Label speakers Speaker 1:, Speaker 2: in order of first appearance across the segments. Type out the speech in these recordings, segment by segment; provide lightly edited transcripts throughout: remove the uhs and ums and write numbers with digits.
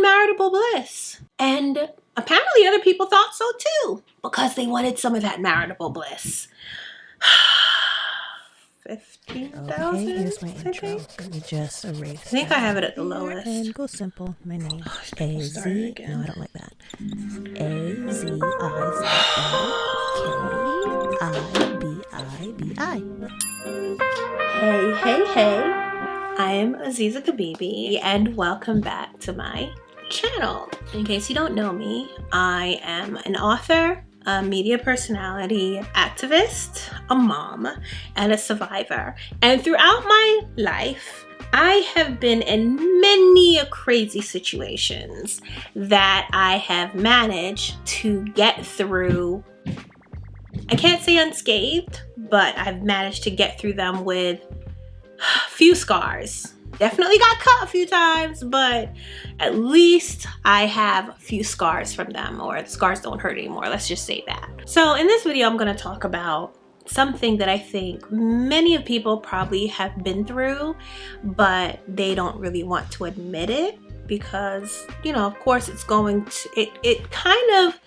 Speaker 1: marital bliss. And apparently other people thought so too, because they wanted some of that marital bliss. 15,000.
Speaker 2: Okay, here's my intro. Let me just erase.
Speaker 1: I think I have it at the lowest.
Speaker 2: And go simple. My name. A-Z. No, I don't like that. A-Z-I-Z-A-K-I-B-I-B-I.
Speaker 1: Hey. I am Aziza Kibibi, and welcome back to my channel. In case you don't know me, I am an author, a media personality, activist, a mom, and a survivor. And throughout my life, I have been in many crazy situations that I have managed to get through. I can't say unscathed, but I've managed to get through them with few scars. Definitely got cut a few times, but at least I have a few scars from them, or the scars don't hurt anymore. Let's just say that. So in this video, I'm going to talk about something that I think many of people probably have been through, but they don't really want to admit it because, you know, of course it's going to, it kind of,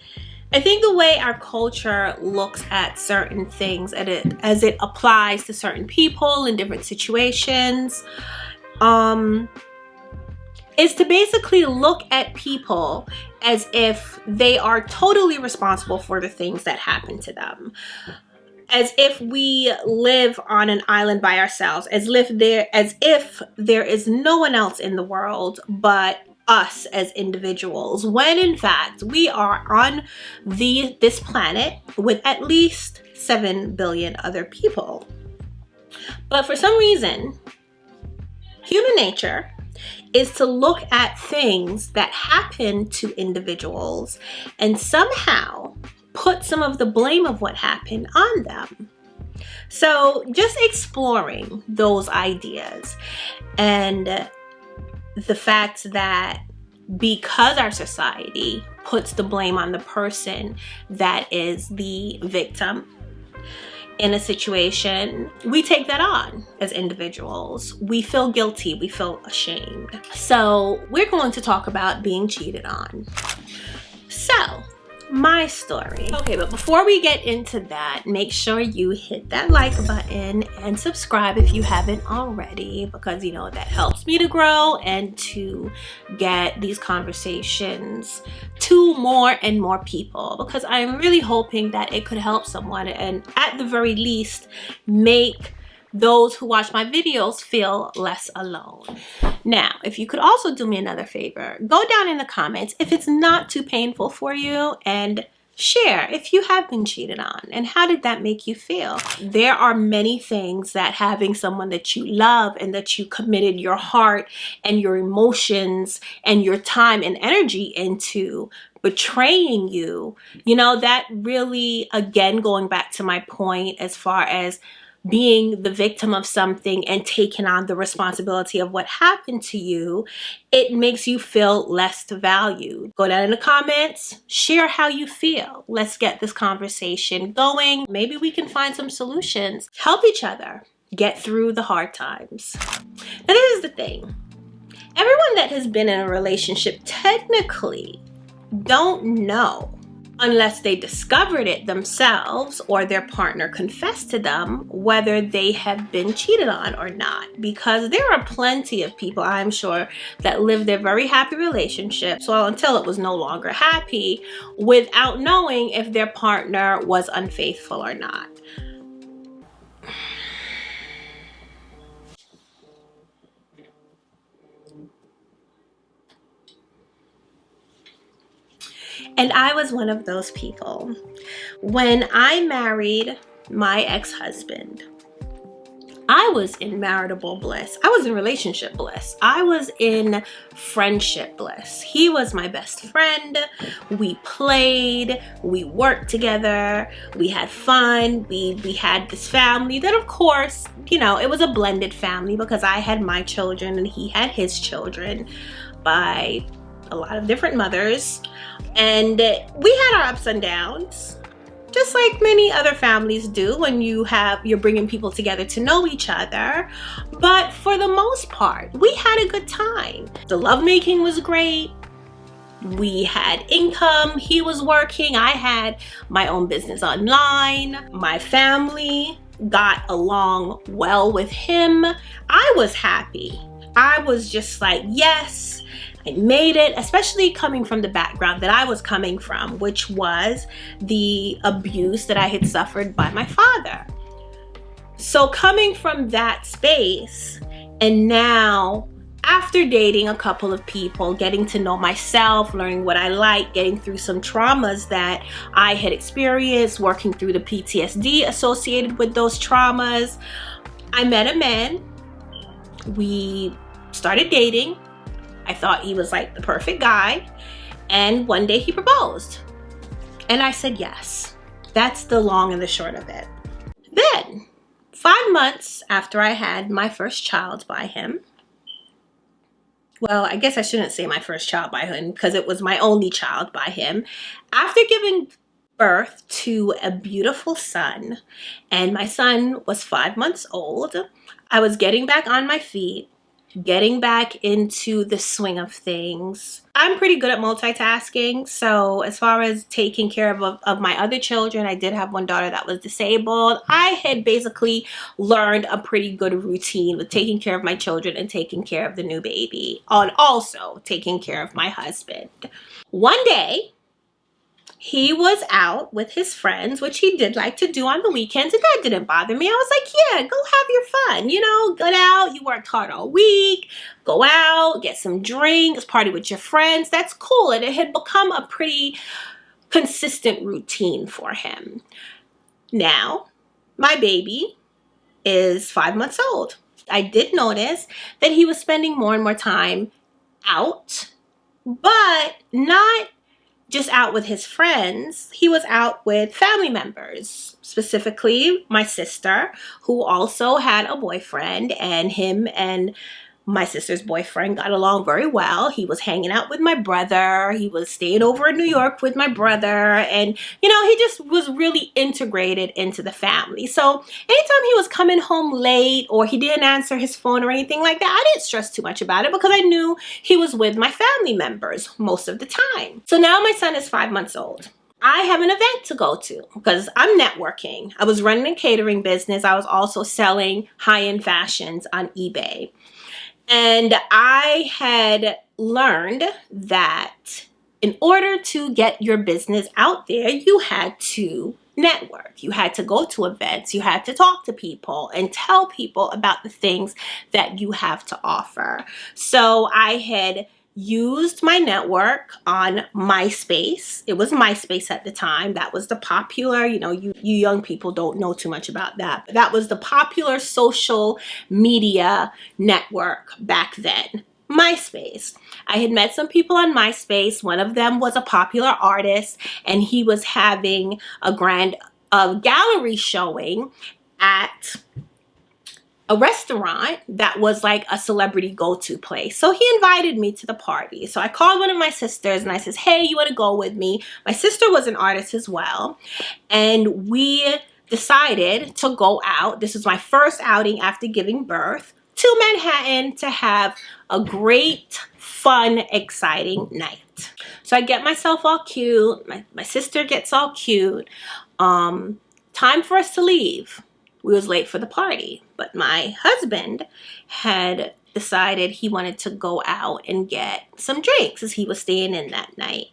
Speaker 1: I think the way our culture looks at certain things as it applies to certain people in different situations, is to basically look at people as if they are totally responsible for the things that happen to them. As if we live on an island by ourselves, as if there is no one else in the world but us as individuals, when in fact we are on this planet with at least 7 billion other people. But for some reason, human nature is to look at things that happen to individuals and somehow put some of the blame of what happened on them. So just exploring those ideas and the fact that because our society puts the blame on the person that is the victim in a situation, we take that on as individuals. We feel guilty, we feel ashamed. So we're going to talk about being cheated on. So, my story. Okay, but before we get into that, make sure you hit that like button and subscribe if you haven't already, because you know that helps me to grow and to get these conversations to more and more people, because I'm really hoping that it could help someone and at the very least make those who watch my videos feel less alone. Now, if you could also do me another favor, go down in the comments if it's not too painful for you and share if you have been cheated on and how did that make you feel. There are many things that having someone that you love and that you committed your heart and your emotions and your time and energy into betraying you, you know, that really, again, going back to my point as far as being the victim of something and taking on the responsibility of what happened to you, it makes you feel less valued. Go down in the comments, share how you feel. Let's get this conversation going. Maybe we can find some solutions. Help each other get through the hard times. Now, this is the thing. Everyone that has been in a relationship technically don't know, unless they discovered it themselves or their partner confessed to them, whether they have been cheated on or not. Because there are plenty of people, I'm sure, that live their very happy relationships, well, until it was no longer happy, without knowing if their partner was unfaithful or not. And I was one of those people. When I married my ex-husband, I was in marital bliss. I was in relationship bliss. I was in friendship bliss. He was my best friend. We played, we worked together, we had fun, we had this family that, of course, you know, it was a blended family because I had my children and he had his children by a lot of different mothers. And we had our ups and downs, just like many other families do when you're bringing people together to know each other. But for the most part, we had a good time. The lovemaking was great. We had income. He was working. I had my own business online. My family got along well with him. I was happy. I was just like, yes, I made it, especially coming from the background that I was coming from, which was the abuse that I had suffered by my father. So coming from that space, and now after dating a couple of people, getting to know myself, learning what I like, getting through some traumas that I had experienced, working through the PTSD associated with those traumas, I met a man. We started dating. I thought he was like the perfect guy. And one day he proposed. And I said yes. That's the long and the short of it. Then, 5 months after I had my first child by him, well, I guess I shouldn't say my first child by him because it was my only child by him. After giving birth to a beautiful son, and my son was 5 months old, I was getting back on my feet, getting back into the swing of things. I'm pretty good at multitasking. So as far as taking care of my other children, I did have one daughter that was disabled. I had basically learned a pretty good routine with taking care of my children and taking care of the new baby, and also taking care of my husband. One day, he was out with his friends, which he did like to do on the weekends, and that didn't bother me. I was like, yeah, go have your fun. You know, get out. You worked hard all week. Go out, get some drinks, party with your friends. That's cool. And it had become a pretty consistent routine for him. Now, my baby is 5 months old. I did notice that he was spending more and more time out, but not just out with his friends. He was out with family members, specifically my sister, who also had a boyfriend, and him and my sister's boyfriend got along very well. He was hanging out with my brother. He was staying over in New York with my brother. And, you know, he just was really integrated into the family. So anytime he was coming home late or he didn't answer his phone or anything like that, I didn't stress too much about it because I knew he was with my family members most of the time. So now my son is 5 months old. I have an event to go to because I'm networking. I was running a catering business. I was also selling high-end fashions on eBay. And I had learned that in order to get your business out there, you had to network. You had to go to events. You had to talk to people and tell people about the things that you have to offer. So I had used my network on MySpace. It was MySpace at the time. That was the popular, you know, you young people don't know too much about that. But that was the popular social media network back then. MySpace. I had met some people on MySpace. One of them was a popular artist, and he was having a gallery showing at a restaurant that was like a celebrity go-to place. So he invited me to the party. So I called one of my sisters and I says, hey, you want to go with me? My sister was an artist as well. And we decided to go out. This is my first outing after giving birth to Manhattan to have a great, fun, exciting night. So I get myself all cute. My sister gets all cute. Time for us to leave. We was late for the party, but my husband had decided he wanted to go out and get some drinks as he was staying in that night.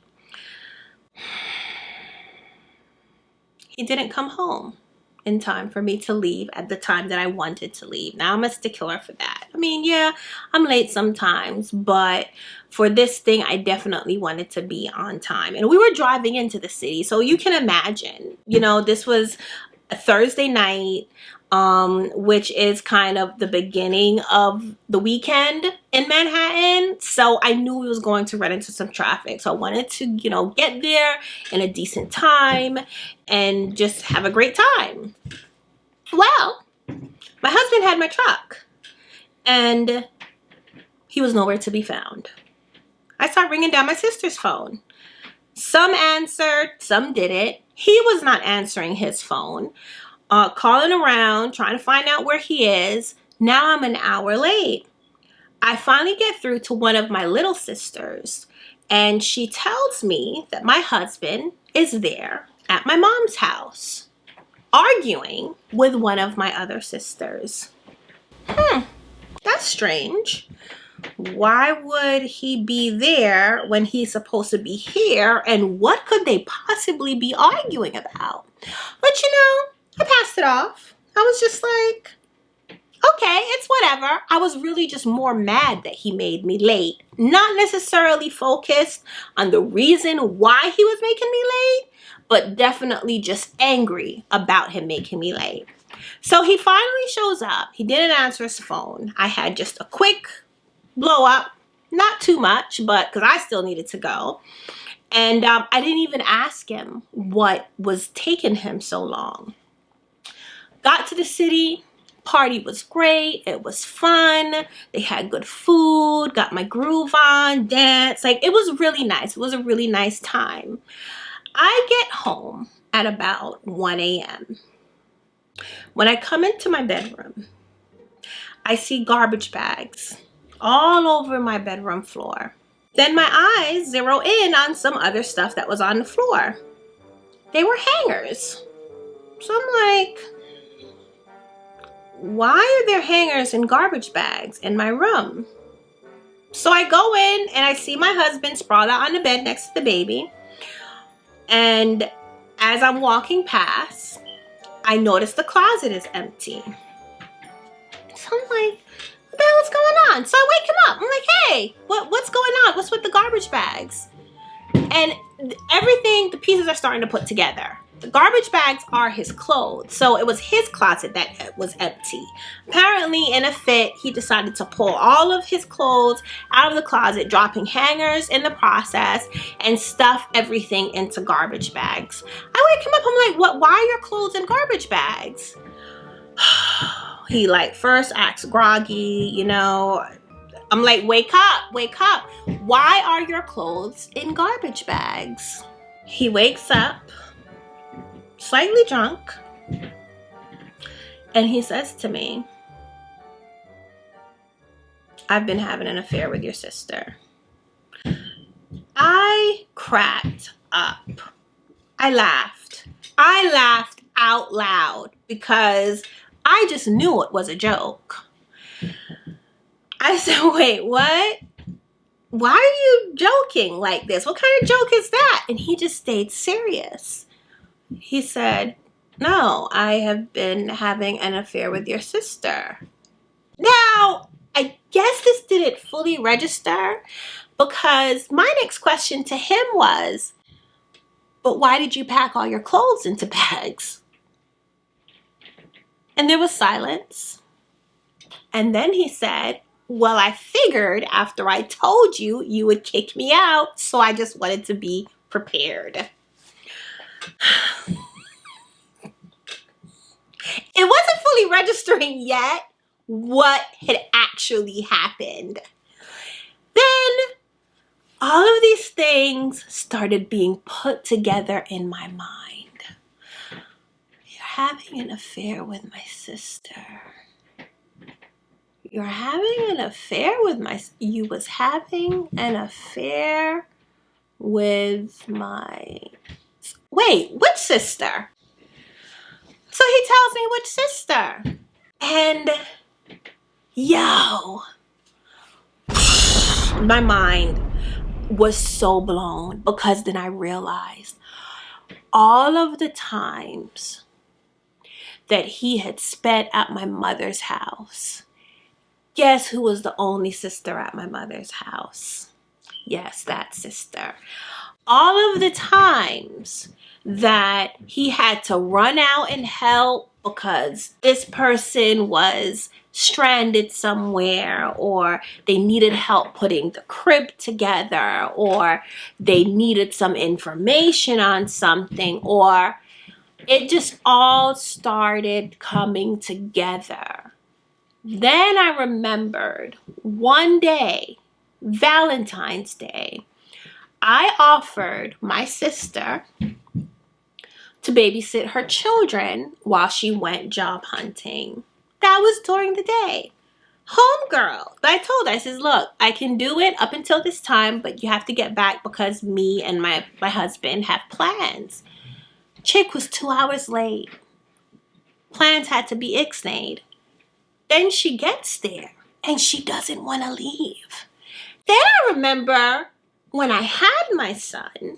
Speaker 1: He didn't come home in time for me to leave at the time that I wanted to leave. Now I'm a stickler for that. I mean, yeah, I'm late sometimes, but for this thing, I definitely wanted to be on time. And we were driving into the city, so you can imagine, you know, this was a Thursday night, which is kind of the beginning of the weekend in Manhattan. So I knew we was going to run into some traffic. So I wanted to, you know, get there in a decent time and just have a great time. Well, my husband had my truck and he was nowhere to be found. I started ringing down my sister's phone. Some answered, some didn't. He was not answering his phone. Calling around, trying to find out where he is. Now I'm an hour late. I finally get through to one of my little sisters, and she tells me that my husband is there at my mom's house, arguing with one of my other sisters. That's strange. Why would he be there when he's supposed to be here? And what could they possibly be arguing about? But you know, I passed it off. I was just like, okay, it's whatever. I was really just more mad that he made me late. Not necessarily focused on the reason why he was making me late, but definitely just angry about him making me late. So he finally shows up. He didn't answer his phone. I had just a quick blow up, not too much, but because I still needed to go. And I didn't even ask him what was taking him so long. Got to the city. Party was great. It was fun. They had good food. Got my groove on, dance. Like, it was really nice. It was a really nice time. I get home at about 1 a.m. When I come into my bedroom, I see garbage bags all over my bedroom floor. Then my eyes zero in on some other stuff that was on the floor. They were hangers. So I'm like, why are there hangers and garbage bags in my room? So I go in and I see my husband sprawled out on the bed next to the baby. And as I'm walking past, I notice the closet is empty. So I'm like, what the hell is going on? So I wake him up. I'm like, hey, what's going on? What's with the garbage bags? And everything, the pieces are starting to put together. The garbage bags are his clothes. So it was his closet that was empty. Apparently, in a fit, he decided to pull all of his clothes out of the closet, dropping hangers in the process, and stuff everything into garbage bags. I wake him up. I'm like, what? Why are your clothes in garbage bags? He like first acts groggy, you know. I'm like, wake up, wake up. Why are your clothes in garbage bags? He wakes up, slightly drunk, and he says to me, I've been having an affair with your sister. I cracked up. I laughed out loud because I just knew it was a joke. I said, wait, what? Why are you joking like this? What kind of joke is that? And he just stayed serious. He said, no, I have been having an affair with your sister. Now, I guess this didn't fully register because my next question to him was, but why did you pack all your clothes into bags? And there was silence. And then he said, well, I figured after I told you, you would kick me out. So I just wanted to be prepared. It wasn't fully registering yet what had actually happened. Then all of these things started being put together in my mind. You're having an affair with my sister. You're having an affair with you was having an affair with my, wait, which sister? So he tells me which sister. And yo, my mind was so blown because then I realized all of the times that he had spent at my mother's house. Guess who was the only sister at my mother's house? Yes, that sister. All of the times that he had to run out and help because this person was stranded somewhere, or they needed help putting the crib together, or they needed some information on something, or it just all started coming together. Then I remembered one day, Valentine's Day, I offered my sister to babysit her children while she went job hunting. That was during the day. Homegirl. I told her, I says, look, I can do it up until this time, but you have to get back because me and my husband have plans. Chick was 2 hours late. Plans had to be ixnayed. Then she gets there and she doesn't want to leave. Then I remember when I had my son,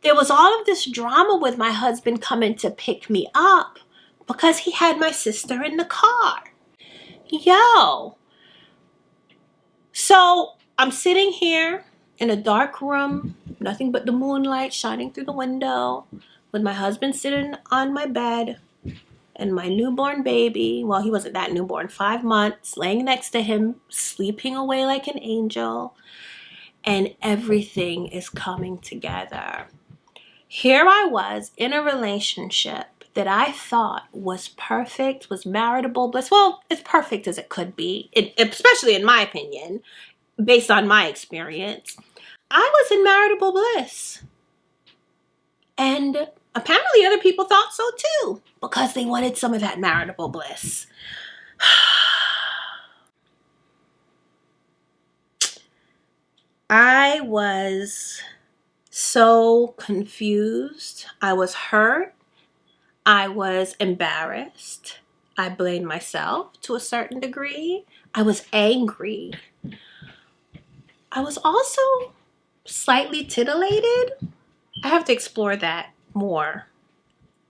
Speaker 1: there was all of this drama with my husband coming to pick me up because he had my sister in the car. Yo. So I'm sitting here in a dark room, nothing but the moonlight shining through the window, with my husband sitting on my bed and my newborn baby, well, he wasn't that newborn, 5 months, laying next to him, sleeping away like an angel, and everything is coming together. Here I was in a relationship that I thought was perfect, was maritable bliss. Well, as perfect as it could be, especially in my opinion, based on my experience. I was in maritable bliss. And apparently other people thought so too, because they wanted some of that maritable bliss. I was so confused. I was hurt. I was embarrassed. I blamed myself to a certain degree. I was angry. I was also slightly titillated. I have to explore that more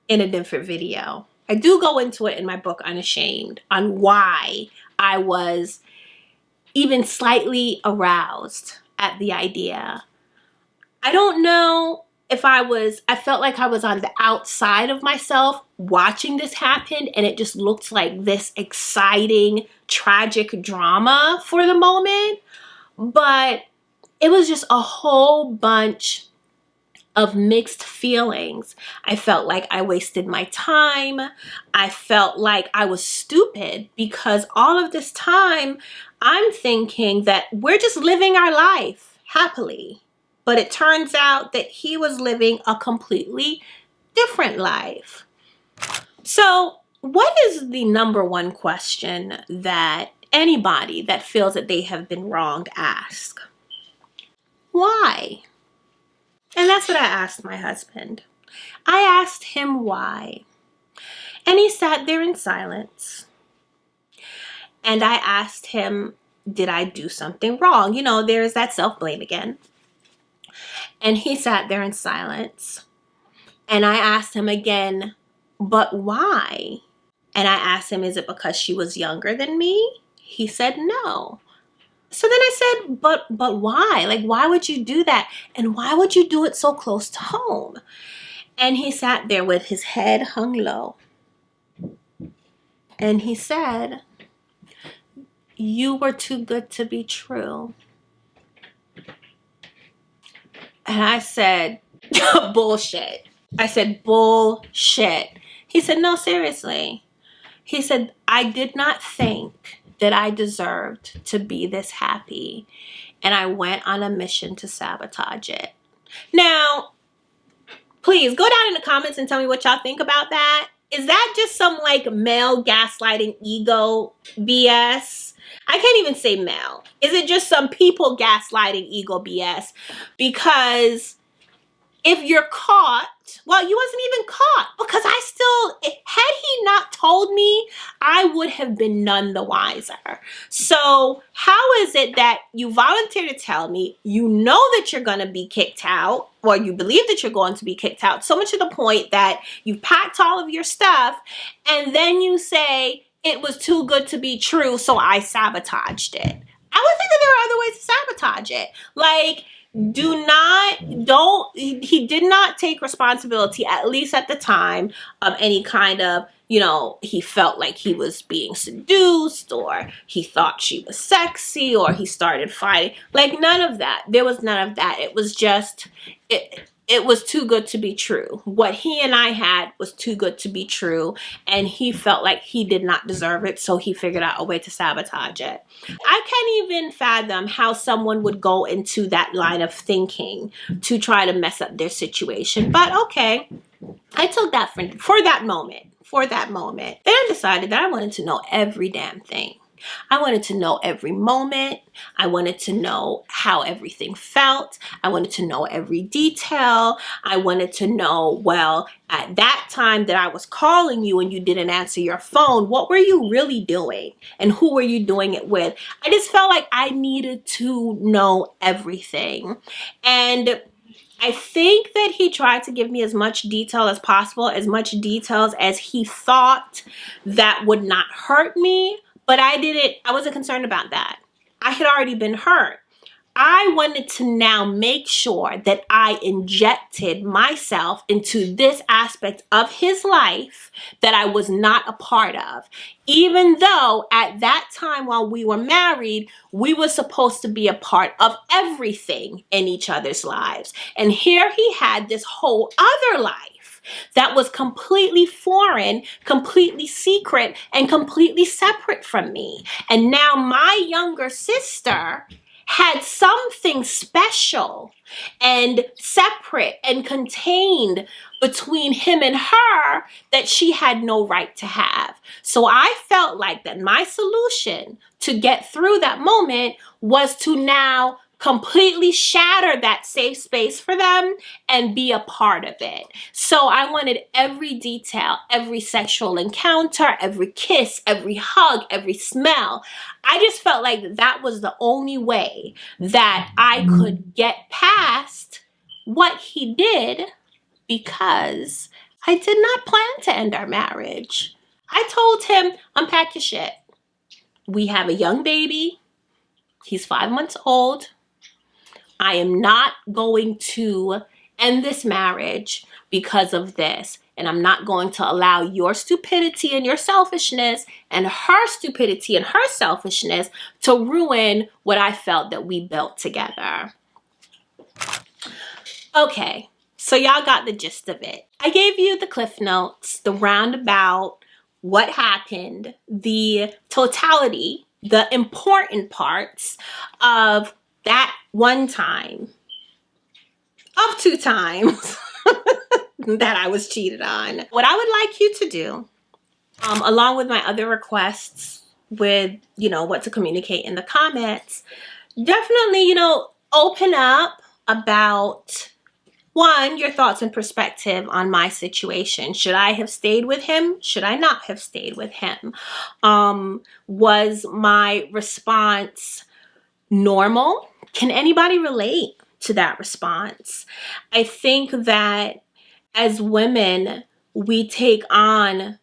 Speaker 1: in a different video. I do go into it in my book, Unashamed, on why I was even slightly aroused at the idea. I don't know if I felt like I was on the outside of myself watching this happen, and it just looked like this exciting, tragic drama for the moment. But it was just a whole bunch of mixed feelings. I felt like I wasted my time. I felt like I was stupid because all of this time I'm thinking that we're just living our life happily. But it turns out that he was living a completely different life. So, what is the number one question that anybody that feels that they have been wronged ask? Why? And that's what I asked my husband. I asked him why. And he sat there in silence. And I asked him, did I do something wrong? You know, there's that self-blame again. And he sat there in silence. And I asked him again, but why? And I asked him, is it because she was younger than me? He said no. So then I said, but why? Like, why would you do that? And why would you do it so close to home? And he sat there with his head hung low. And he said, you were too good to be true. And I said, bullshit. I said, bullshit. He said, no, seriously. He said, I did not think that I deserved to be this happy. And I went on a mission to sabotage it. Now, please go down in the comments and tell me what y'all think about that. Is that just some like male gaslighting ego BS? I can't even say male. Is it just some people gaslighting ego BS? Because if you're caught, well, you wasn't even caught, because had he not told me, I would have been none the wiser. So how is it that you volunteer to tell me, you know that you're going to be kicked out, or you believe that you're going to be kicked out, so much to the point that you've packed all of your stuff, and then you say, it was too good to be true, so I sabotaged it. I would think that there are other ways to sabotage it. Like, he did not take responsibility, at least at the time, of any kind of, he felt like he was being seduced, or he thought she was sexy, or he started fighting. Like, none of that. There was none of that. It was just, it was too good to be true. What he and I had was too good to be true, and he felt like he did not deserve it, so he figured out a way to sabotage it. I can't even fathom how someone would go into that line of thinking to try to mess up their situation. But okay, I took that for that moment. Then I decided that I wanted to know every damn thing. I wanted to know every moment. I wanted to know how everything felt. I wanted to know every detail. I wanted to know, well, at that time that I was calling you and you didn't answer your phone, what were you really doing? And who were you doing it with? I just felt like I needed to know everything. And I think that he tried to give me as much detail as possible, as much details as he thought that would not hurt me. But I wasn't concerned about that. I had already been hurt. I wanted to now make sure that I injected myself into this aspect of his life that I was not a part of. Even though at that time while we were married, we were supposed to be a part of everything in each other's lives. And here he had this whole other life that was completely foreign, completely secret, and completely separate from me. And now my younger sister had something special and separate and contained between him and her that she had no right to have. So I felt like that my solution to get through that moment was to now completely shatter that safe space for them and be a part of it. So I wanted every detail, every sexual encounter, every kiss, every hug, every smell. I just felt like that was the only way that I could get past what he did, because I did not plan to end our marriage. I told him, unpack your shit. We have a young baby. He's 5 months old. I am not going to end this marriage because of this. And I'm not going to allow your stupidity and your selfishness and her stupidity and her selfishness to ruin what I felt that we built together. Okay, so y'all got the gist of it. I gave you the cliff notes, the roundabout, what happened, the totality, the important parts of that one time, of 2 times that I was cheated on. What I would like you to do, along with my other requests with, what to communicate in the comments, definitely, open up about, one, your thoughts and perspective on my situation. Should I have stayed with him? Should I not have stayed with him? Was my response normal? Can anybody relate to that response? I think that as women, we take on,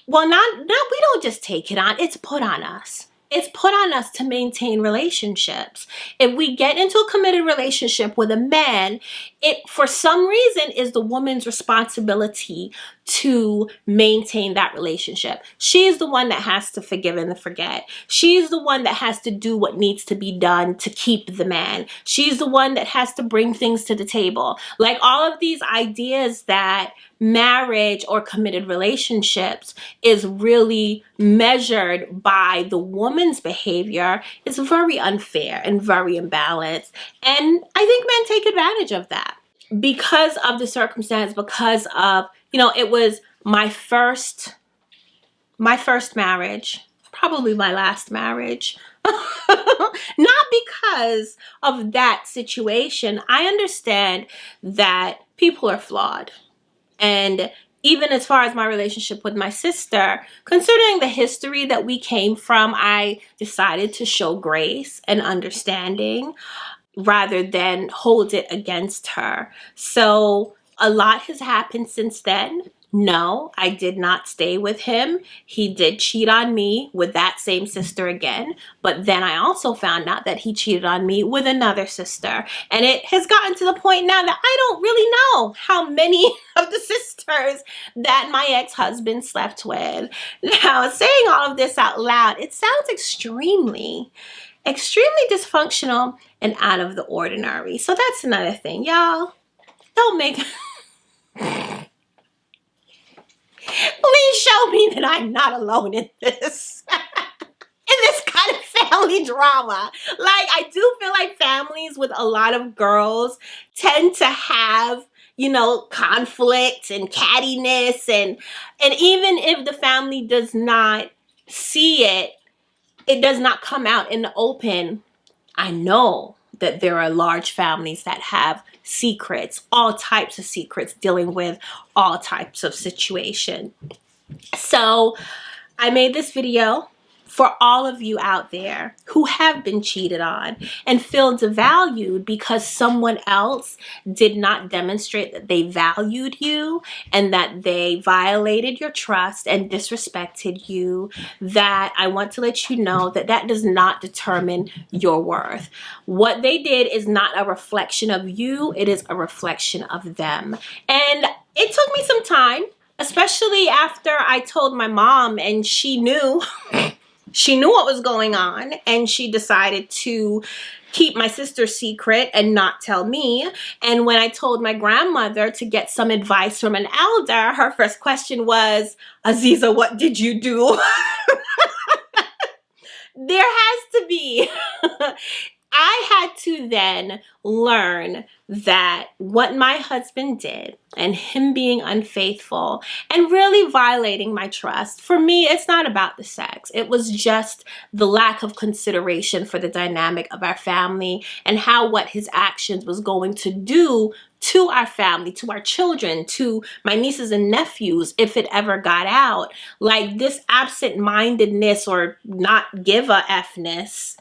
Speaker 1: we don't just take it on, it's put on us. It's put on us to maintain relationships. If we get into a committed relationship with a man, it, for some reason, is the woman's responsibility to maintain that relationship. She's the one that has to forgive and forget. She's the one that has to do what needs to be done to keep the man. She's the one that has to bring things to the table. Like all of these ideas that marriage or committed relationships is really measured by the woman's behavior is very unfair and very imbalanced. And I think men take advantage of that because of the circumstance, because of, it was my first marriage, probably my last marriage. Not because of that situation. I understand that people are flawed. And even as far as my relationship with my sister, considering the history that we came from, I decided to show grace and understanding rather than hold it against her. So a lot has happened since then. No, I did not stay with him. He did cheat on me with that same sister again. But then I also found out that he cheated on me with another sister. And it has gotten to the point now that I don't really know how many of the sisters that my ex-husband slept with. Now, saying all of this out loud, it sounds extremely dysfunctional and out of the ordinary. So that's another thing, y'all. Don't make... Please show me that I'm not alone in this. In this kind of family drama. Like, I do feel like families with a lot of girls tend to have, conflict and cattiness. And even if the family does not see it, it does not come out in the open. I know that there are large families that have secrets, all types of secrets, dealing with all types of situations. So I made this video for all of you out there who have been cheated on and feel devalued because someone else did not demonstrate that they valued you and that they violated your trust and disrespected you. That I want to let you know that that does not determine your worth. What they did is not a reflection of you, it is a reflection of them. And it took me some time, especially after I told my mom, and she knew she knew what was going on, and she decided to keep my sister's secret and not tell me. And when I told my grandmother to get some advice from an elder, her first question was, Aziza, what did you do? There has to be. I had to then learn that what my husband did and him being unfaithful and really violating my trust, for me, it's not about the sex. It was just the lack of consideration for the dynamic of our family and how what his actions was going to do to our family, to our children, to my nieces and nephews, if it ever got out. Like this absent-mindedness or not give a F-ness.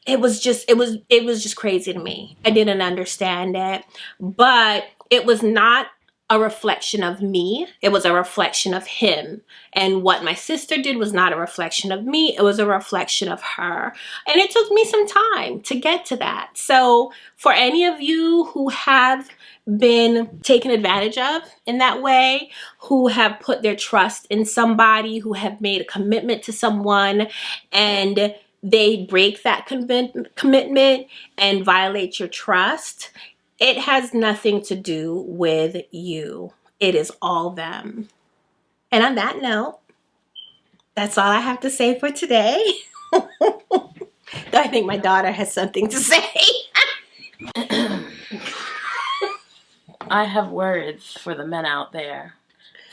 Speaker 1: It was just crazy to me. I didn't understand it, but it was not a reflection of me. It was a reflection of him. And what my sister did was not a reflection of me. It was a reflection of her. And it took me some time to get to that. So for any of you who have been taken advantage of in that way, who have put their trust in somebody, who have made a commitment to someone, and they break that commitment and violate your trust, it has nothing to do with you. It is all them. And on that note, that's all I have to say for today. I think my daughter has something to say.
Speaker 3: I have words for the men out there,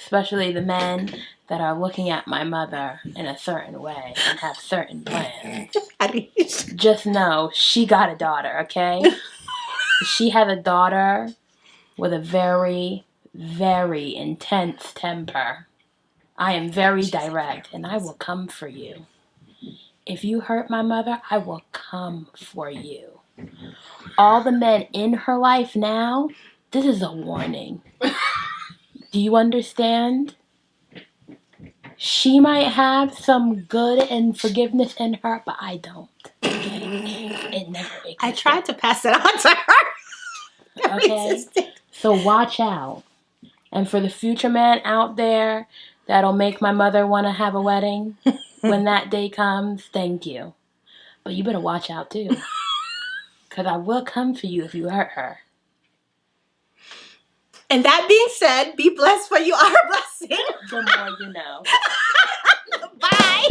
Speaker 3: especially the men that are looking at my mother in a certain way and have certain plans. Just know she got a daughter, okay? She had a daughter with a very, very intense temper. I am very direct, and I will come for you. If you hurt my mother, I will come for you. All the men in her life now, this is a warning. Do you understand? She might have some good and forgiveness in her, but I don't. It never existed.
Speaker 1: I tried to pass it on to her.
Speaker 3: Okay? So watch out. And for the future man out there that'll make my mother want to have a wedding when that day comes, thank you. But you better watch out too. Because I will come for you if you hurt her.
Speaker 1: And that being said, be blessed for you are a blessing.
Speaker 3: The more you know.
Speaker 1: Bye.